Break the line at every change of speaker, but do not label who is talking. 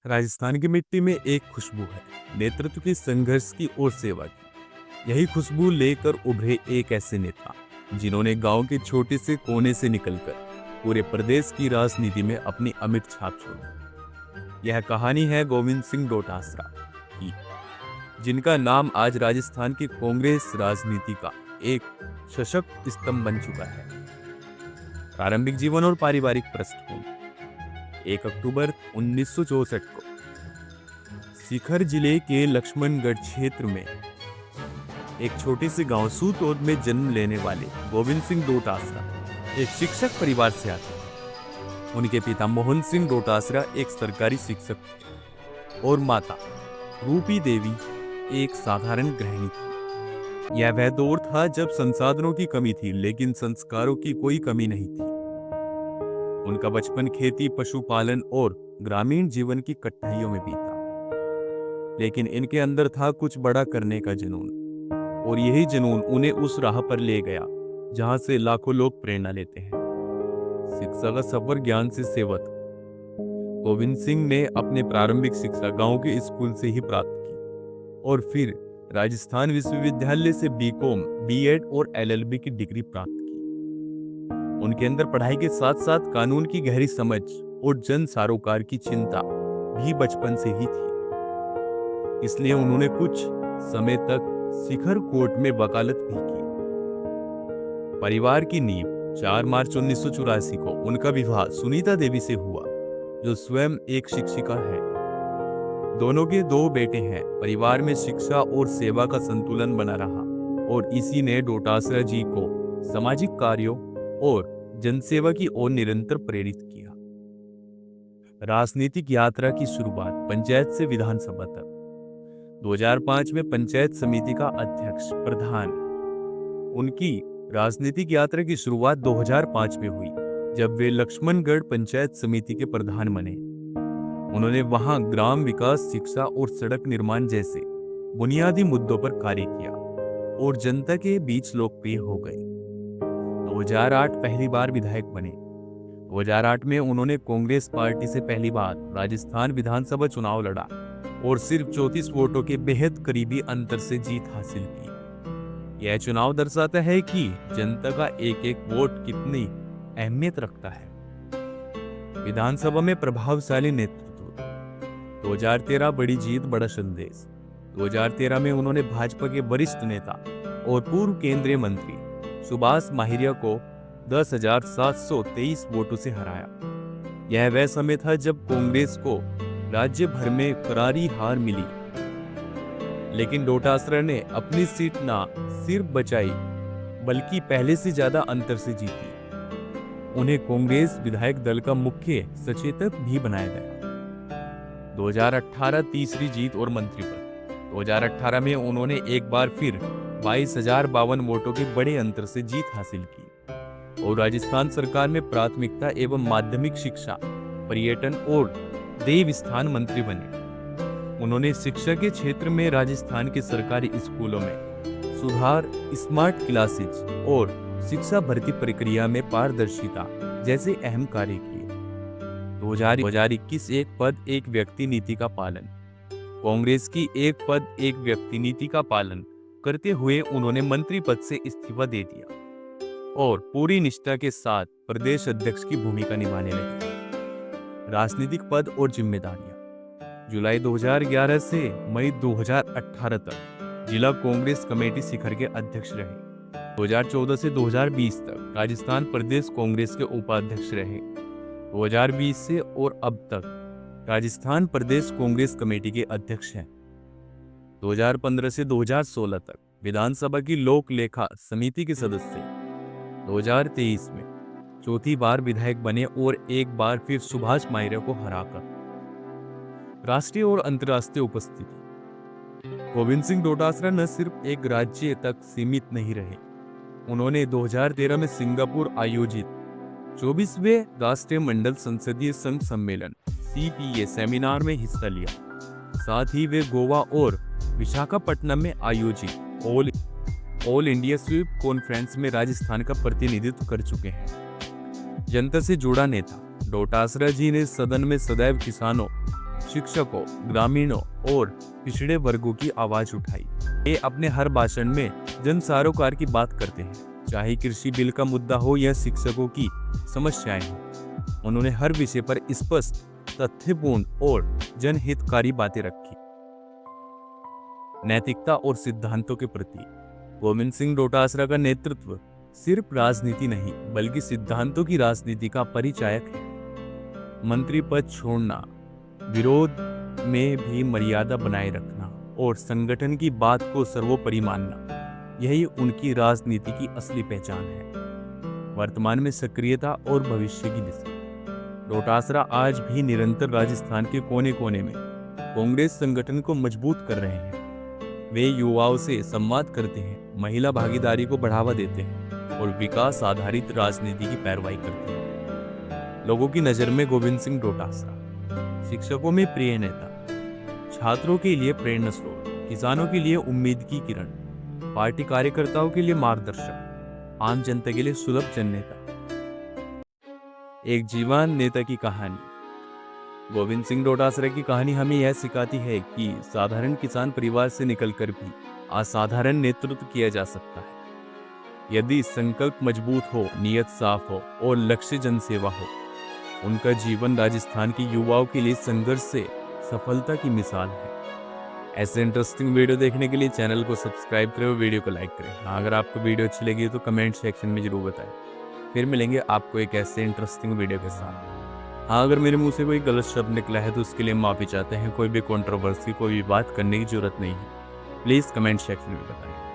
राजस्थान की मिट्टी में एक खुशबू है, नेतृत्व की, संघर्ष की और सेवा की। यही खुशबू लेकर उभरे एक ऐसे नेता जिन्होंने गांव के छोटे से कोने से निकलकर पूरे प्रदेश की राजनीति में अपनी अमिट छाप छोड़ी। यह कहानी है गोविंद सिंह डोटासरा की, जिनका नाम आज राजस्थान की कांग्रेस राजनीति का एक सशक्त स्तंभ बन चुका है। प्रारंभिक जीवन और पारिवारिक पृष्ठभूमि। 1 अक्टूबर 1964 को सीकर जिले के लक्ष्मणगढ़ क्षेत्र में एक छोटे से गांव सूतोद में जन्म लेने वाले गोविंद सिंह डोटासरा एक शिक्षक परिवार से आते हैं। उनके पिता मोहन सिंह डोटासरा एक सरकारी शिक्षक थे और माता रूपी देवी एक साधारण गृहिणी थी। यह वह दौर था जब संसाधनों की कमी थी, लेकिन संस्कारों की कोई कमी नहीं थी। उनका बचपन खेती, पशुपालन और ग्रामीण जीवन की कठिनाइयों में बीता, लेकिन इनके अंदर था कुछ बड़ा करने का जुनून, और यही जुनून उन्हें उस राह पर ले गया जहां से लाखों लोग प्रेरणा लेते हैं। शिक्षा का सफर, ज्ञान से सेवक। गोविंद सिंह ने अपनी प्रारंभिक शिक्षा गांव के स्कूल से ही प्राप्त की और फिर राजस्थान विश्वविद्यालय से बीकॉम, बीएड और एलएलबी की डिग्री प्राप्त की। उनके अंदर पढ़ाई के साथ साथ कानून की गहरी समझ और जन सरोकार की चिंता भी बचपन से ही थी। इसलिए उन्होंने कुछ समय तक शिखर कोर्ट में वकालत भी की। परिवार की नींव। 4 मार्च 1984 को उनका विवाह सुनीता देवी से हुआ, जो स्वयं एक शिक्षिका है। दोनों के 2 बेटे हैं। परिवार में शिक्षा और सेवा का संतुलन बना रहा और इसी ने डोटासरा जी को सामाजिक कार्यों और जनसेवा की ओर निरंतर प्रेरित किया। राजनीतिक यात्रा की शुरुआत पंचायत से विधानसभा तक। 2005 में पंचायत समिति का अध्यक्ष प्रधान। उनकी राजनीतिक यात्रा की शुरुआत 2005 में हुई, जब वे लक्ष्मणगढ़ पंचायत समिति के प्रधान बने। उन्होंने वहां ग्राम विकास, शिक्षा और सड़क निर्माण जैसे बुनियादी मुद्दों पर कार्य किया और जनता के बीच लोकप्रिय हो गए। 2008 पहली बार विधायक बने। 2008 में उन्होंने कांग्रेस पार्टी से पहली बार राजस्थान विधानसभा चुनाव लड़ा और सिर्फ 34 वोटों के बेहद करीबी अंतर से जीत हासिल की। यह चुनाव दर्शाता है कि जनता का एक एक वोट कितनी अहमियत रखता है। विधानसभा में प्रभावशाली नेतृत्व। 2013 बड़ी जीत, बड़ा संदेश। 2013 में उन्होंने भाजपा के वरिष्ठ नेता और पूर्व केंद्रीय मंत्री सुभाष माहिरिया को 10,723 वोटों से हराया। यह वह समय था जब कांग्रेस को राज्य भर में करारी हार मिली, लेकिन डोटासरा ने अपनी सीट ना सिर्फ बचाई बल्कि पहले से ज्यादा अंतर से जीती। उन्हें कांग्रेस विधायक दल का मुख्य सचेतक भी बनाया गया। 2018 तीसरी जीत और मंत्री पद। 2018 में उन्होंने एक बार फिर 22,052 वोटों के बड़े अंतर से जीत हासिल की और राजस्थान सरकार में प्राथमिकता एवं माध्यमिक शिक्षा, पर्यटन और देव स्थान मंत्री बने। उन्होंने शिक्षा के क्षेत्र में राजस्थान के सरकारी स्कूलों में सुधार, स्मार्ट क्लासेज और शिक्षा भर्ती प्रक्रिया में पारदर्शिता जैसे अहम कार्य किए। 2021 एक पद एक व्यक्ति नीति का पालन। कांग्रेस की एक पद एक व्यक्ति नीति का पालन करते हुए उन्होंने मंत्री पद से इस्तीफा दे दिया और पूरी निष्ठा के साथ प्रदेश अध्यक्ष की भूमिका निभाने लगे। राजनीतिक पद और जिम्मेदारियां। जुलाई 2011 से मई 2018 तक जिला कांग्रेस कमेटी शिखर के अध्यक्ष रहे। 2014 से 2020 तक राजस्थान प्रदेश कांग्रेस के उपाध्यक्ष रहे। 2020 से और अब तक राजस्थान प्रदेश कांग्रेस कमेटी के अध्यक्ष हैं। 2015 से 2016 तक विधानसभा की लोक लेखा समिति के सदस्य। 2023 में चौथी बार विधायक बने और एक बार फिर सुभाष माहिरिया को हराकर। राष्ट्रीय और अंतर्राष्ट्रीय उपस्थिति। गोविंद सिंह डोटासरा न सिर्फ एक राज्य तक सीमित नहीं रहे, उन्होंने 2013 में सिंगापुर आयोजित 24वें राष्ट्रीय मंडल संसदीय संघ सम्मेलन CPA सेमिनार में हिस्सा लिया। साथ ही वे गोवा और विशाखापट्टनम में आयोजित ऑल इंडिया स्वीप कॉन्फ्रेंस में राजस्थान का प्रतिनिधित्व कर चुके हैं। जनता से जुड़ा नेता। डोटासरा जी ने सदन में सदैव किसानों, शिक्षकों, ग्रामीणों और पिछड़े वर्गों की आवाज उठाई। ये अपने हर भाषण में जन सरोकार की बात करते हैं, चाहे कृषि बिल का मुद्दा हो या शिक्षकों की समस्याएं हो। उन्होंने हर विषय पर स्पष्ट, तथ्यपूर्ण और जनहितकारी बातें रखी। नैतिकता और सिद्धांतों के प्रति गोविंद सिंह डोटासरा का नेतृत्व सिर्फ राजनीति नहीं बल्कि सिद्धांतों की राजनीति का परिचायक है। मंत्री पद छोड़ना, विरोध में भी मर्यादा बनाए रखना और संगठन की बात को सर्वोपरि मानना, यही उनकी राजनीति की असली पहचान है। वर्तमान में सक्रियता और भविष्य की दिशा। डोटासरा आज भी निरंतर राजस्थान के कोने कोने में कांग्रेस संगठन को मजबूत कर रहे हैं। वे युवाओं से संवाद करते हैं, महिला भागीदारी को बढ़ावा देते हैं और विकास आधारित राजनीति की पैरवी करते हैं। लोगों की नज़र में गोविंद सिंह डोटासरा शिक्षकों में प्रिय नेता, छात्रों के लिए प्रेरणा स्रोत, किसानों के लिए उम्मीद की किरण, पार्टी कार्यकर्ताओं के लिए मार्गदर्शक, आम जनता के लिए सुलभ जन नेता। एक जीवंत नेता की कहानी। गोविंद सिंह डोटासरा की कहानी हमें यह सिखाती है कि साधारण किसान परिवार से निकलकर भी असाधारण नेतृत्व किया जा सकता है। यदि संकल्प मजबूत हो, नियत साफ हो और लक्ष्य जनसेवा हो। उनका जीवन राजस्थान के युवाओं के लिए संघर्ष से सफलता की मिसाल है। ऐसे इंटरेस्टिंग वीडियो देखने के लिए चैनल को सब्सक्राइब करें और वीडियो को लाइक करें। अगर आपको वीडियो अच्छी लगी तो कमेंट सेक्शन में जरूर बताएं। फिर मिलेंगे आपको एक ऐसे इंटरेस्टिंग वीडियो के साथ। हाँ, अगर मेरे मुंह से कोई गलत शब्द निकला है तो उसके लिए माफ़ी चाहते हैं। कोई भी कंट्रोवर्सी, कोई भी बात करने की जरूरत नहीं है। प्लीज़ कमेंट सेक्शन में बताएं।